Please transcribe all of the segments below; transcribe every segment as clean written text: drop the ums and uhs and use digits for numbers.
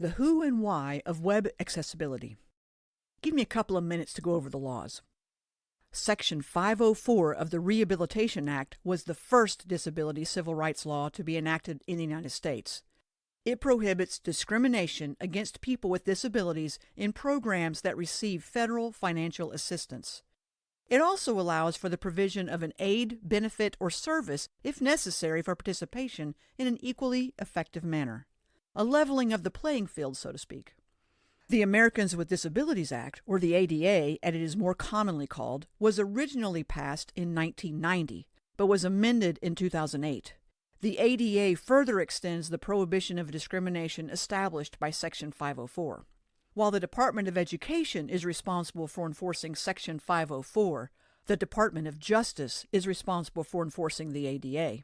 The who and why of web accessibility. Give me a couple of minutes to go over the laws. Section 504 of the Rehabilitation Act was the first disability civil rights law to be enacted in the United States. It prohibits discrimination against people with disabilities in programs that receive federal financial assistance. It also allows for the provision of an aid, benefit, or service if necessary for participation in an equally effective manner. A leveling of the playing field, so to speak. The Americans with Disabilities Act, or the ADA as it is more commonly called, was originally passed in 1990, but was amended in 2008. The ADA further extends the prohibition of discrimination established by Section 504. While the Department of Education is responsible for enforcing Section 504, the Department of Justice is responsible for enforcing the ADA.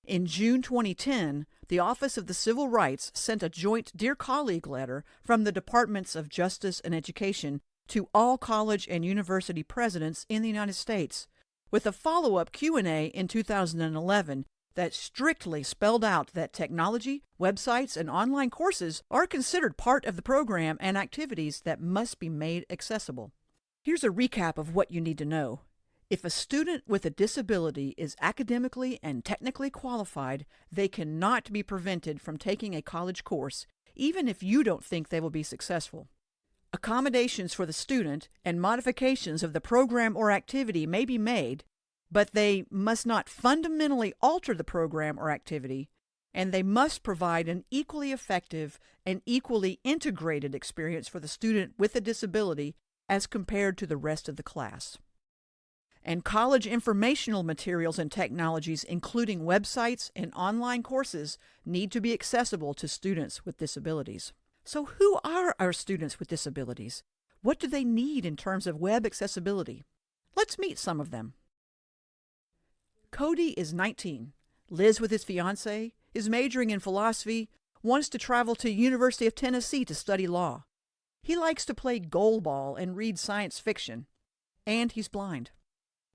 In June 2010, the Office of the Civil Rights sent a joint Dear Colleague letter from the Departments of Justice and Education to all college and university presidents in the United States, with a follow-up Q&A in 2011 that strictly spelled out that technology, websites, and online courses are considered part of the program and activities that must be made accessible. Here's a recap of what you need to know. If a student with a disability is academically and technically qualified, they cannot be prevented from taking a college course, even if you don't think they will be successful. Accommodations for the student and modifications of the program or activity may be made, but they must not fundamentally alter the program or activity, and they must provide an equally effective and equally integrated experience for the student with a disability as compared to the rest of the class. And college informational materials and technologies, including websites and online courses, need to be accessible to students with disabilities. So who are our students with disabilities? What do they need in terms of web accessibility? Let's meet some of them. Cody is 19, lives with his fiancée, is majoring in philosophy, wants to travel to University of Tennessee to study law. He likes to play goalball and read science fiction, and he's blind.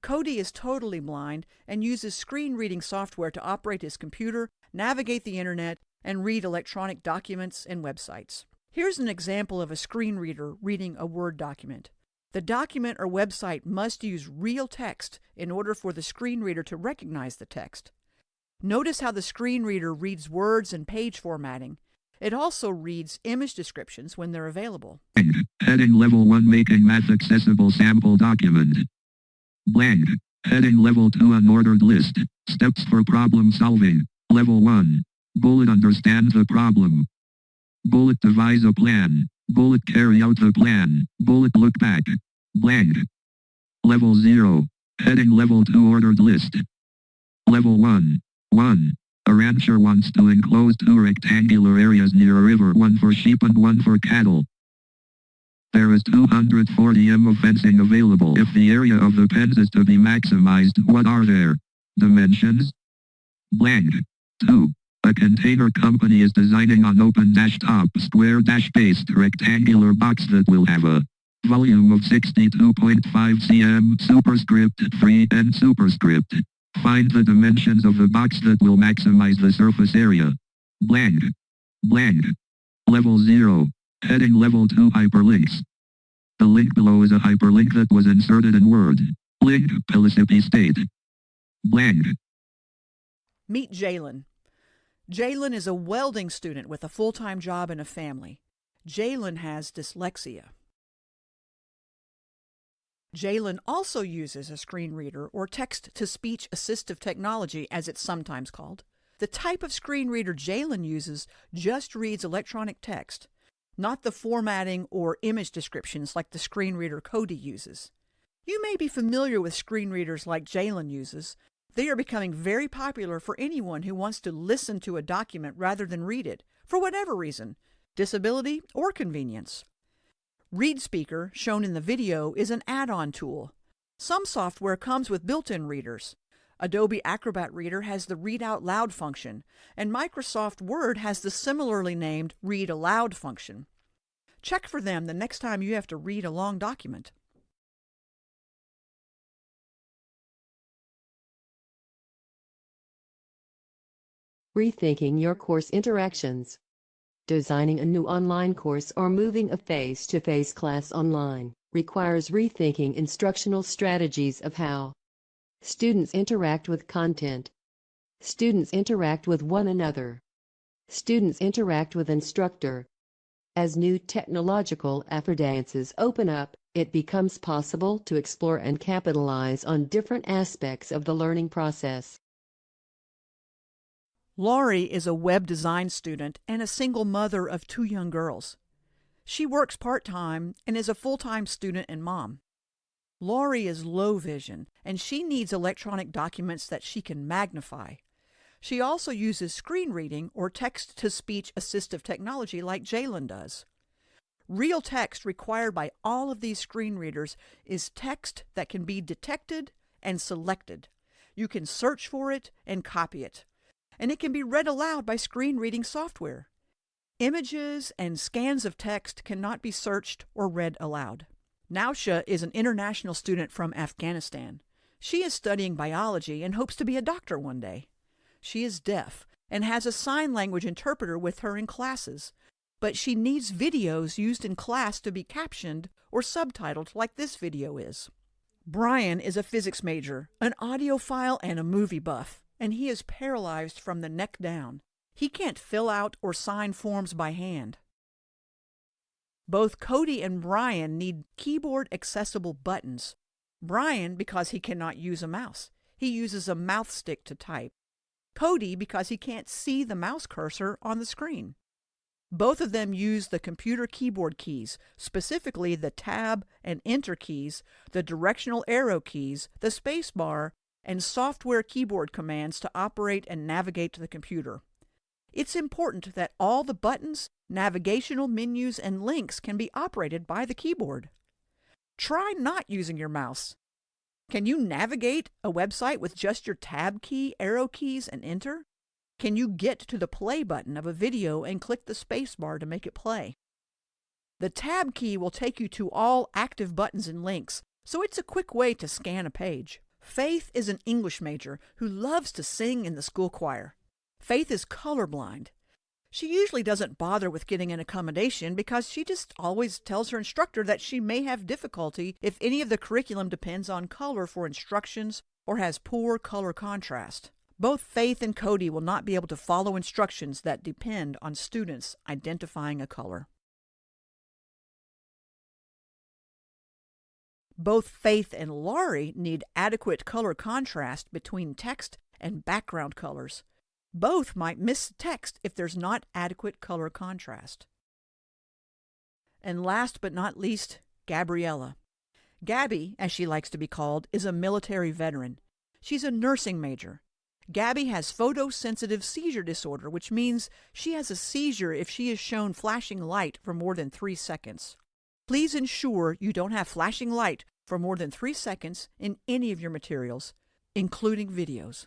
Cody is totally blind and uses screen reading software to operate his computer, navigate the internet, and read electronic documents and websites. Here's an example of a screen reader reading a Word document. The document or website must use real text in order for the screen reader to recognize the text. Notice how the screen reader reads words and page formatting. It also reads image descriptions when they're available. Heading Level 1 Making Math Accessible Sample Document. Blank. Heading Level 2 Unordered List. Steps for Problem Solving. Level 1. Bullet Understand the problem. Bullet Devise a plan. Bullet Carry out the plan. Bullet Look back. Blank. Level 0. Heading Level 2 Ordered List. Level 1. 1. A rancher wants to enclose 2 rectangular areas near a river, one for sheep and one for cattle. There is 240 m of fencing available. If the area of the pens is to be maximized, what are their dimensions? Blank. 2. A container company is designing an open-top, square-based rectangular box that will have a volume of 62.5 cm, superscript 3 and superscript. Find the dimensions of the box that will maximize the surface area. Blank. Blank. Level 0. Heading Level 2 Hyperlinks. The link below is a hyperlink that was inserted in Word. Link, Pellissippi State. Blank. Meet Jalen. Jalen is a welding student with a full-time job and a family. Jalen has dyslexia. Jalen also uses a screen reader or text-to-speech assistive technology, as it's sometimes called. The type of screen reader Jalen uses just reads electronic text, not the formatting or image descriptions like the screen reader Cody uses. You may be familiar with screen readers like Jalen uses. They are becoming very popular for anyone who wants to listen to a document rather than read it, for whatever reason, disability or convenience. ReadSpeaker, shown in the video, is an add-on tool. Some software comes with built-in readers. Adobe Acrobat Reader has the Read Out Loud function, and Microsoft Word has the similarly named Read Aloud function. Check for them the next time you have to read a long document. Rethinking your course interactions. Designing a new online course or moving a face-to-face class online requires rethinking instructional strategies of how students interact with content. Students interact with one another. Students interact with instructor. As new technological affordances open up, it becomes possible to explore and capitalize on different aspects of the learning process. Laurie is a web design student and a single mother of 2 young girls. She works part-time and is a full-time student and mom. Laurie is low vision, and she needs electronic documents that she can magnify. She also uses screen reading or text-to-speech assistive technology like Jalen does. Real text required by all of these screen readers is text that can be detected and selected. You can search for it and copy it, and it can be read aloud by screen reading software. Images and scans of text cannot be searched or read aloud. Nausha is an international student from Afghanistan. She is studying biology and hopes to be a doctor one day. She is deaf and has a sign language interpreter with her in classes, but she needs videos used in class to be captioned or subtitled like this video is. Brian is a physics major, an audiophile, and a movie buff, and he is paralyzed from the neck down. He can't fill out or sign forms by hand. Both Cody and Brian need keyboard-accessible buttons. Brian because he cannot use a mouse. He uses a mouth stick to type. Cody because he can't see the mouse cursor on the screen. Both of them use the computer keyboard keys, specifically the Tab and Enter keys, the directional arrow keys, the space bar, and software keyboard commands to operate and navigate the computer. It's important that all the buttons, navigational menus, and links can be operated by the keyboard. Try not using your mouse. Can you navigate a website with just your Tab key, arrow keys, and Enter? Can you get to the play button of a video and click the space bar to make it play? The Tab key will take you to all active buttons and links, so it's a quick way to scan a page. Faith is an English major who loves to sing in the school choir. Faith is colorblind. She usually doesn't bother with getting an accommodation because she just always tells her instructor that she may have difficulty if any of the curriculum depends on color for instructions or has poor color contrast. Both Faith and Cody will not be able to follow instructions that depend on students identifying a color. Both Faith and Laurie need adequate color contrast between text and background colors. Both might miss text if there's not adequate color contrast. And last but not least, Gabriella. Gabby, as she likes to be called, is a military veteran. She's a nursing major. Gabby has photosensitive seizure disorder, which means she has a seizure if she is shown flashing light for more than 3 seconds. Please ensure you don't have flashing light for more than 3 seconds in any of your materials, including videos.